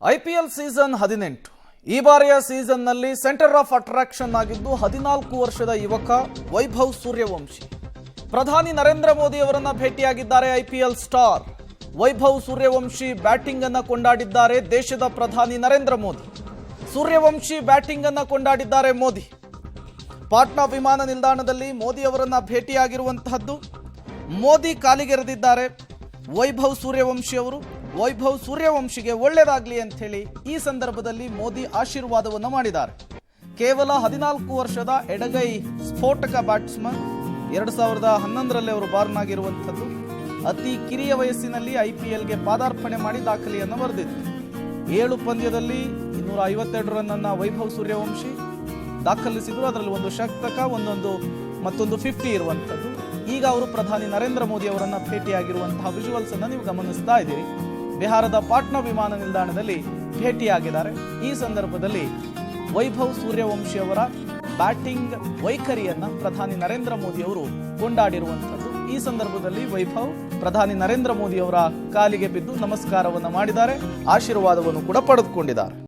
IPL season 18 ಈ ಬಾರಿಯ ಸೀಸನ್ನಲ್ಲಿ centre of attraction ಆಗಿದ್ದು 14 ವರ್ಷದ ಯುವಕ ವೈಭವ್ ಸೂರ್ಯವಂಶಿ. ಪ್ರಧಾನಿ ನರೇಂದ್ರ ಮೋದಿ ಅವರನ್ನ ಭೇಟಿಯಾಗಿದ್ದಾರೆ IPL star Vaibhav Suryavanshi. Batting ಅನ್ನು ಕೊಂಡಾಡಿದ್ದಾರೆ ದೇಶದ ಪ್ರಧಾನಿ ನರೇಂದ್ರ ಮೋದಿ. ಸೂರ್ಯವಂಶಿ ಬ್ಯಾಟಿಂಗ್ ಅನ್ನು ಕೊಂಡಾಡಿದ್ದಾರೆ ಮೋದಿ. ಪಾಟ್ನಾ ವಿಮಾನ ನಿಲ್ದಾಣದಲ್ಲಿ ಮೋದಿ ಅವರನ್ನ ಭೇಟಿಯಾಗಿರುವಂತಹದ್ದು. ಮೋದಿ ಕಾಲಿಗೆರೆದಿದ್ದಾರೆ ವೈಭವ್ ಸೂರ್ಯವಂಶಿ ಅವರು. ವೈಭವ್ ಸೂರ್ಯವಂಶಿಗೆ ಒಳ್ಳೆಯದಾಗಲಿ ಅಂತ ಹೇಳಿ ಈ ಸಂದರ್ಭದಲ್ಲಿ ಮೋದಿ ಆಶೀರ್ವಾದವನ್ನು ಮಾಡಿದ್ದಾರೆ. ಕೇವಲ 14 ವರ್ಷದ ಎಡಗೈ ಸ್ಫೋಟಕ ಬ್ಯಾಟ್ಸ್ಮನ್. 2011ರಲ್ಲಿ ಅವರು ಬಾರ್ನ್ ಆಗಿರುವಂಥದ್ದು. ಅತಿ ಕಿರಿಯ ವಯಸ್ಸಿನಲ್ಲಿ ಐಪಿಎಲ್ಗೆ ಪಾದಾರ್ಪಣೆ ಮಾಡಿ ದಾಖಲೆಯನ್ನು ಬರೆದಿದ್ರು. 7 ಪಂದ್ಯದಲ್ಲಿ 252 ರನ್ ಅನ್ನ ವೈಭವ್ ಸೂರ್ಯವಂಶಿ ದಾಖಲಿಸಿದ್ರು. ಅದರಲ್ಲಿ ಒಂದು ಶತಕ, ಮತ್ತೊಂದು 50 ಇರುವಂಥದ್ದು. ಈಗ ಅವರು ಪ್ರಧಾನಿ ನರೇಂದ್ರ ಮೋದಿ ಅವರನ್ನ ಭೇಟಿಯಾಗಿರುವಂತಹ ವಿಜುವಲ್ಸ್ ಅನ್ನ ನೀವು ಗಮನಿಸ್ತಾ ಇದ್ದೀರಿ. ಬಿಹಾರದ ಪಾಟ್ನಾ ವಿಮಾನ ನಿಲ್ದಾಣದಲ್ಲಿ ಭೇಟಿಯಾಗಿದ್ದಾರೆ. ಈ ಸಂದರ್ಭದಲ್ಲಿ ವೈಭವ್ ಸೂರ್ಯವಂಶಿ ಅವರ ಬ್ಯಾಟಿಂಗ್ ವೈಖರಿಯನ್ನ ಪ್ರಧಾನಿ ನರೇಂದ್ರ ಮೋದಿ ಅವರು ಕೊಂಡಾಡಿರುವಂಥದ್ದು. ಈ ಸಂದರ್ಭದಲ್ಲಿ ವೈಭವ್ ಪ್ರಧಾನಿ ನರೇಂದ್ರ ಮೋದಿ ಅವರ ಕಾಲಿಗೆ ಬಿದ್ದು ನಮಸ್ಕಾರವನ್ನು ಮಾಡಿದ್ದಾರೆ, ಆಶೀರ್ವಾದವನ್ನು ಕೂಡ ಪಡೆದುಕೊಂಡಿದ್ದಾರೆ.